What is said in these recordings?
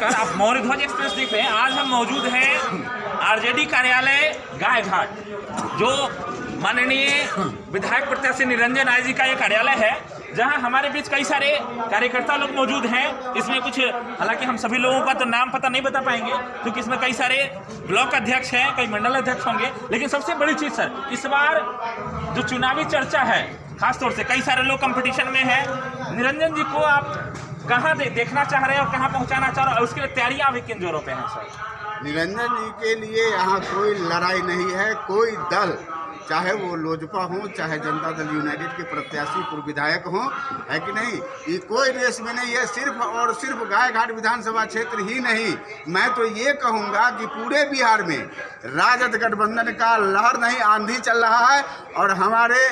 नमस्कार, आप मौर्य ध्वज एक्सप्रेस देख रहे हैं। आज हम मौजूद हैं आरजेडी कार्यालय गायघाट, जो माननीय विधायक प्रत्याशी निरंजन राय जी का ये कार्यालय है, जहां हमारे बीच कई सारे कार्यकर्ता लोग मौजूद हैं। इसमें कुछ, हालांकि हम सभी लोगों का तो नाम पता नहीं बता पाएंगे क्योंकि इसमें कई सारे ब्लॉक अध्यक्ष हैं, कई मंडल अध्यक्ष होंगे। लेकिन सबसे बड़ी चीज़ सर, इस बार जो चुनावी चर्चा है, खासतौर से कई सारे लोग कंपटीशन में हैं। निरंजन जी को आप कहाँ देखना चाह रहे हैं और कहाँ पहुँचाना चाह रहे हैं, और उसके लिए तैयारियाँ अभी किन जोरों पे हैं सर? निरंजन जी के लिए यहाँ कोई लड़ाई नहीं है। कोई दल, चाहे वो लोजपा हो, चाहे जनता दल यूनाइटेड के प्रत्याशी पूर्व विधायक हों, है कि नहीं, ये कोई रेस में नहीं है। सिर्फ और सिर्फ गायघाट विधानसभा क्षेत्र ही नहीं, मैं तो ये कहूँगा कि पूरे बिहार में राजद गठबंधन का लहर नहीं, आंधी चल रहा है और हमारे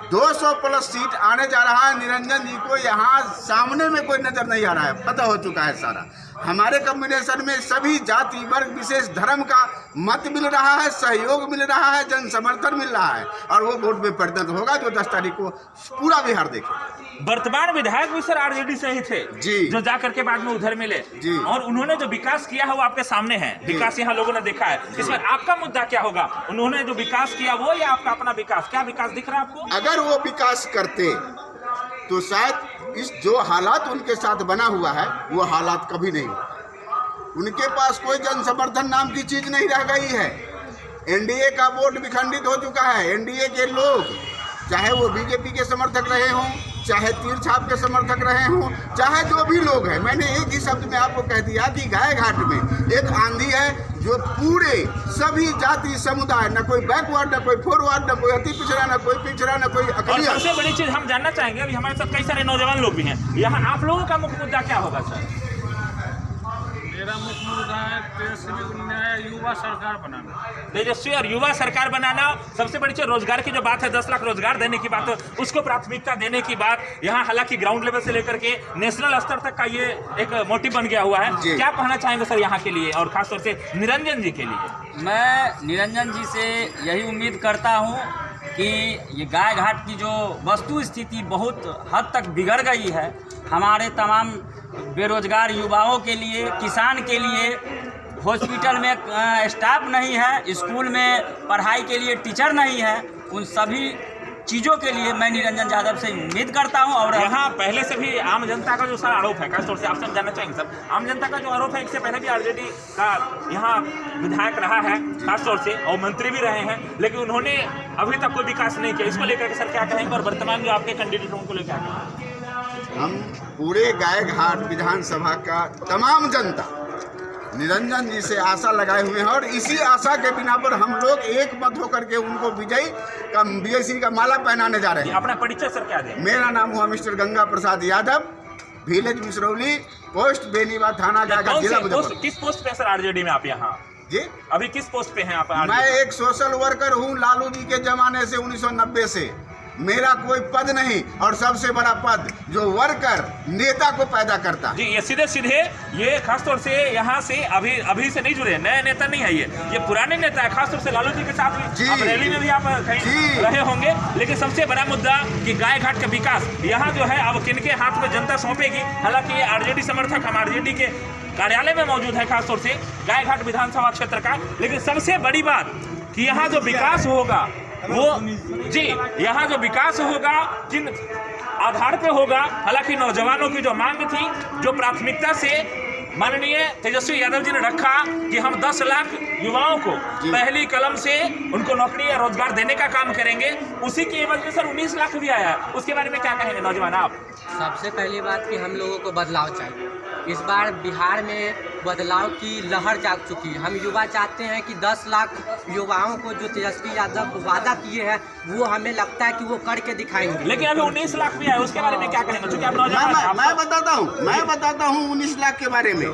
200 प्लस सीट आने जा रहा है। निरंजन जी को यहाँ सामने में कोई नजर नहीं आ रहा है, पता हो चुका है सारा। हमारे कॉम्बिनेशन में सभी जाति वर्ग विशेष धर्म का मत मिल रहा है, सहयोग मिल रहा है, जन समर्थन मिल रहा है और वो वोट में परिणत होगा जो 10 तारीख को पूरा बिहार देखेगा। वर्तमान विधायक भी सर आरजेडी से ही थे जी, जो जा करके बाद में उधर मिले जी, और उन्होंने जो विकास किया है वो आपके सामने है। विकास यहाँ लोगों ने देखा है। इसमें आपका मुद्दा क्या होगा? उन्होंने जो विकास किया वो या आपका अपना विकास? क्या विकास दिख रहा है आपको? अगर वो विकास करते तो शायद इस जो हालात उनके साथ बना हुआ है वो हालात कभी नहीं होते। उनके पास कोई जन समर्थन नाम की चीज नहीं रह गई है। एनडीए का वोट विखंडित हो चुका है। एनडीए के लोग, चाहे वो बीजेपी के समर्थक रहे हों, चाहे तीर छाप के समर्थक रहे हों, चाहे जो भी लोग हैं, मैंने एक ही शब्द में आपको कह दिया कि गायघाट में एक आंधी है जो पूरे सभी जाति समुदाय, न कोई बैकवर्ड, न कोई फॉरवर्ड, न कोई अति पिछड़ा, न कोई पिछड़ा, न कोई अकलियत। सबसे बड़ी चीज हम जानना चाहेंगे, अभी हमारे साथ कई सारे नौजवान लोग भी हैं यहाँ, आप लोगों का मुख्य मुद्दा क्या होगा सर? मेरा मुख्य मुद्दा है तेजस्वी न्याय युवा सरकार बनाना। तेजस्वी और युवा सरकार बनाना। सबसे बड़ी चीज रोजगार की जो बात है, 10 लाख रोजगार देने की बात है, उसको प्राथमिकता देने की बात यहाँ, हालांकि ग्राउंड लेवल से लेकर के नेशनल स्तर तक का ये एक मोटिव बन गया हुआ है। क्या कहना चाहेंगे सर यहाँ के लिए और खासतौर से निरंजन जी के लिए? मैं निरंजन जी से यही उम्मीद करता हूँ कि ये गायघाट की जो वस्तु स्थिति बहुत हद तक बिगड़ गई है, हमारे तमाम बेरोजगार युवाओं के लिए, किसान के लिए, हॉस्पिटल में स्टाफ नहीं है, स्कूल में पढ़ाई के लिए टीचर नहीं है, उन सभी चीज़ों के लिए मैं निरंजन यादव से उम्मीद करता हूं। और यहाँ पहले से भी आम जनता का जो सारा आरोप है, खासतौर से आपसे हम जानना चाहेंगे सर, आम जनता का जो आरोप है, इससे पहले भी आरजेडी का यहाँ विधायक रहा है खासतौर से और मंत्री भी रहे हैं, लेकिन उन्होंने अभी तक कोई विकास नहीं किया। इसको लेकर के सर क्या कहेंगे और वर्तमान जो आपके कैंडिडेट हैं उनको लेकर क्या कहेंगे? हम पूरे गायघाट विधानसभा का तमाम जनता निरंजन जी से आशा लगाए हुए हैं और इसी आशा के बिना पर हम लोग एक मत होकर के उनको विजयी का बीएससी का माला पहनाने जा रहे हैं। अपना परिचय सर क्या दें? मेरा नाम हुआ mister Ganga Prasad Yadav, village Misrauli, post Benibad, थाना गायघाट, जिला मुजफ्फरपुर। किस पोस्ट पे सर आरजेडी में आप यहाँ जी? अभी किस पोस्ट पे हैं आप? मैं एक सोशल वर्कर हूँ, लालू जी के जमाने से 1990 से। मेरा कोई पद नहीं और सबसे बड़ा पद जो वर्कर नेता को पैदा करता है। जी, ये सीधे सीधे ये खासतौर से यहाँ से अभी से नहीं जुड़े, नए नेता नहीं है, ये पुराने नेता है। खासतौर से लालू जी के साथ भी आप रैली में भी आप कहीं रहे होंगे। लेकिन सबसे बड़ा मुद्दा कि गायघाट का विकास यहाँ जो है अब किनके हाथ में जनता सौंपेगी। हालांकि ये आरजेडी समर्थक, हम आरजेडी के कार्यालय में मौजूद है खासतौर से गायघाट विधानसभा क्षेत्र का। लेकिन सबसे बड़ी बात कि यहाँ जो विकास होगा वो जी, यहाँ जो विकास होगा किन आधार पे होगा? हालांकि नौजवानों की जो मांग थी, जो प्राथमिकता से माननीय तेजस्वी यादव जी ने रखा कि हम 10 लाख युवाओं को पहली कलम से उनको नौकरी या रोजगार देने का काम करेंगे, उसी की एवज में सर 19 लाख भी आया है। उसके बारे में क्या कहेंगे नौजवान आप? सबसे पहली बात कि हम लोगों को बदलाव चाहिए। इस बार बिहार में बदलाव की लहर जाग चुकी है। हम युवा चाहते हैं कि 10 लाख युवाओं को जो तेजस्वी यादव वादा किए हैं वो हमें लगता है कि वो करके दिखाएंगे। लेकिन अभी 19 लाख भी आए, उसके बारे में क्या कहेंगे? क्योंकि आप नौजवान, मैं बताता हूँ 19 लाख के बारे में।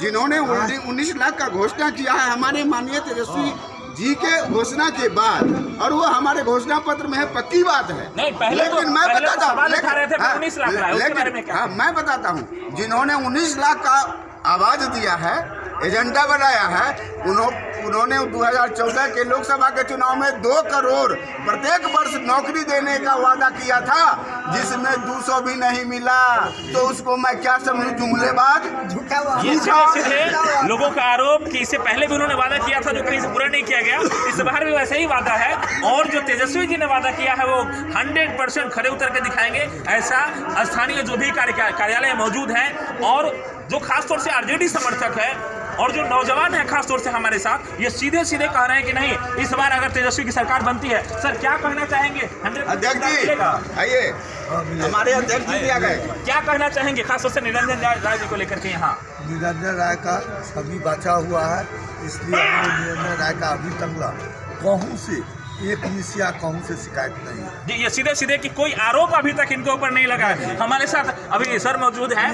जिन्होंने 19 लाख का घोषणा किया है हमारे माननीय तेजस्वी जी के घोषणा के बाद, और वो हमारे घोषणा पत्र में है, पक्की बात है। नहीं, पहले लेकिन मैं बताता हूँ, मैं बताता हूँ, जिन्होंने 19 लाख का आवाज दिया है, एजेंडा बनाया है, उन्होंने 2014 के लोकसभा के चुनाव में 2 करोड़ प्रत्येक वर्ष नौकरी देने का वादा किया था, जिसमें 200 भी नहीं मिला। तो उसको मैं क्या समझूं, जुमलेबाज, ये सीधे लोगों का आरोप कि इससे पहले भी उन्होंने वादा किया था जो कहीं से पूरा नहीं किया गया, इस बार भी वैसे ही वादा है। और जो तेजस्वी जी ने वादा किया है वो 100% खड़े उतर के दिखाएंगे, ऐसा स्थानीय जो भी कार्यालय मौजूद है और जो खासतौर से आरजेडी समर्थक है और जो नौजवान है खासतौर से हमारे साथ, ये सीधे सीधे कह रहे हैं कि नहीं, इस बार अगर तेजस्वी की सरकार बनती है, सर क्या कहना चाहेंगे? अध्यक्ष जी आइए, हमारे अध्यक्ष जी आ गए, क्या कहना चाहेंगे खासतौर से निरंजन राय जी को लेकर के? यहाँ निरंजन राय का सभी बचा हुआ है, इसलिए निरंजन राय का अभी तक कहूँ से एक मिसिया कहूँ से शिकायत नहीं है जी। ये सीधे सीधे कि कोई आरोप अभी तक इनके ऊपर नहीं लगा है। हमारे साथ अभी सर मौजूद है,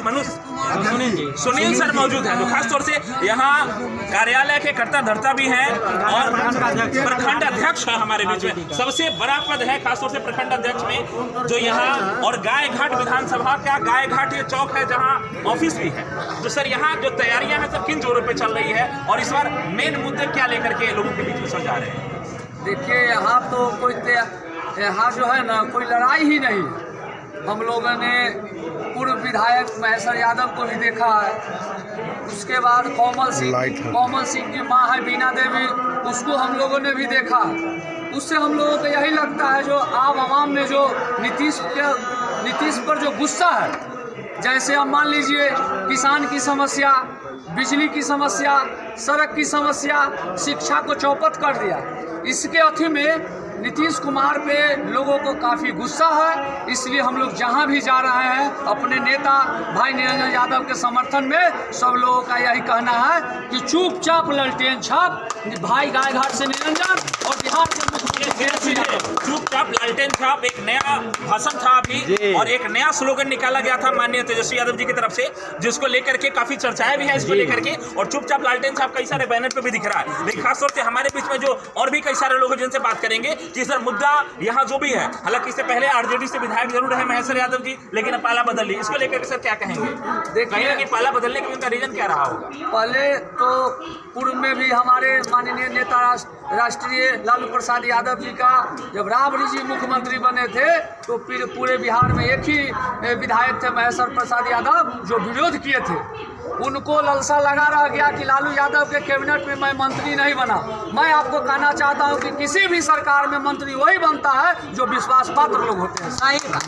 सुनील सर मौजूद है, जो खासतौर से यहाँ कार्यालय के कर्ता धर्ता भी हैं और प्रखंड अध्यक्ष है हमारे बीच में, सबसे बड़ा पद है खासतौर से प्रखंड अध्यक्ष में जो यहाँ। और गायघाट विधानसभा का गायघाट ये चौक है जहाँ ऑफिस भी है। तो सर यहाँ जो तैयारियां हैं सब किन जोरों पे चल रही है और इस बार मेन मुद्दे क्या लेकर के लोगों के बीच में सजा रहे हैं? देखिए, यहाँ तो कोई यहाँ जो है ना कोई लड़ाई ही नहीं। हम लोगों ने पूर्व विधायक महेश्वर यादव को भी देखा है, उसके बाद कोमल सिंह की माँ है बीना देवी, उसको हम लोगों ने भी देखा। उससे हम लोगों को यही लगता है जो आवाम में जो नीतीश पर जो गुस्सा है, जैसे अब मान लीजिए किसान की समस्या, बिजली की समस्या, सड़क की समस्या, शिक्षा को चौपट कर दिया। इसके अथी में नीतीश कुमार पे लोगों को काफ़ी गुस्सा है, इसलिए हम लोग जहां भी जा रहे हैं अपने नेता भाई निरंजन यादव के समर्थन में सब लोगों का यही कहना है कि चुपचाप ललटेन छाप भाई गायघाट से निरंजन और बिहार के मुख्यमंत्री चुपचाप लालटेन छाप एक नया भाषण था अभी और एक नया स्लोगन निकाला गया था माननीय तेजस्वी यादव जी की तरफ से, जिसको लेकर के काफी चर्चाएं भी है इसको लेकर के। और चुपचाप लालटेन छाप कई सारे बैनर पे भी दिख रहा है। लेकिन खासतौर से हमारे बीच में जो और भी कई सारे लोग हैं जिनसे बात करेंगे कि सर मुद्दा यहाँ जो भी है, हालांकि इससे पहले आरजेडी से विधायक जरूर रहे महेश्वर यादव जी, लेकिन अब पाला बदल ली, इसको लेकर के सर क्या कहेंगे? देखिए कि पाला बदलने का उनका रीजन क्या रहा होगा? पहले तो पूर्व में भी हमारे माननीय नेता राष्ट्रीय लालू प्रसाद यादव जी का जब राबड़ी जी मुख्यमंत्री बने थे तो फिर पूरे बिहार में एक ही विधायक थे महेश्वर प्रसाद यादव जो विरोध किए थे। उनको ललसा लगा रह गया कि लालू यादव के कैबिनेट में मैं मंत्री नहीं बना। मैं आपको कहना चाहता हूं कि किसी भी सरकार में मंत्री वही बनता है जो विश्वास पात्र लोग होते हैं। सही बात।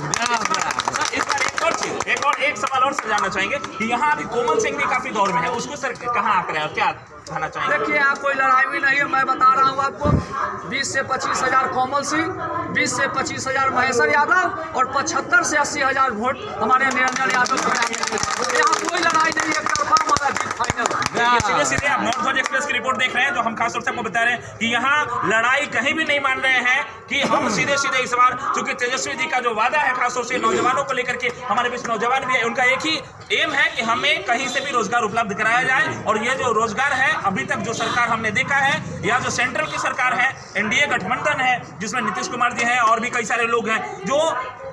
इस बार एक सवाल और जानना चाहेंगे कि यहाँ अभी कोमल सिंह भी काफी दौर में है, उसको सर कहाँ आकर है और क्या कहना चाहेंगे? देखिए, यहाँ कोई लड़ाई भी नहीं है, मैं बता रहा हूँ आपको। 20 से 25 हजार कोमल सिंह, 20 से 25 हजार महेश्वर यादव और 75 से 80 हजार वोट हमारे निरंजन यादव को। यहाँ कोई लड़ाई नहीं है, हमारा जीत फाइनल। सीधे सीधे आप नॉर्थ ध्वज एक्सप्रेस की रिपोर्ट देख रहे हैं, तो हम खासतौर से आपको बता रहे हैं कि यहाँ लड़ाई कहीं भी नहीं मान रहे हैं कि हम सीधे सीधे इस बार, चूंकि तेजस्वी जी का जो वादा है खासतौर से नौजवानों को लेकर के, हमारे बीच नौजवान भी है, उनका एक ही एम है कि हमें कहीं से भी रोजगार उपलब्ध कराया जाए। और ये जो रोजगार है अभी तक जो सरकार हमने देखा है, या जो सेंट्रल की सरकार है, एनडीए गठबंधन है जिसमें नीतीश कुमार जी हैं और भी कई सारे लोग हैं, जो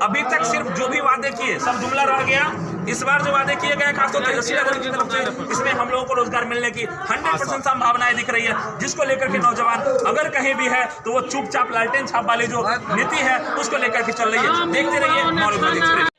अभी तक सिर्फ जो भी वादे किए सब जुमला रह गया। इस बार जो वादे किए गए खासतौर से तेजस्वी यादव की तरफ से, इसमें हम लोगों को रोजगार मिलने की 100% संभावनाएं दिख रही है, जिसको लेकर के नौजवान अगर कहीं भी है तो वो चुपचाप लालटेन छाप वाली जो नीति है उसको लेकर के चल रही है। देखते रहिए नॉर्थ ध्वज एक्सप्रेस।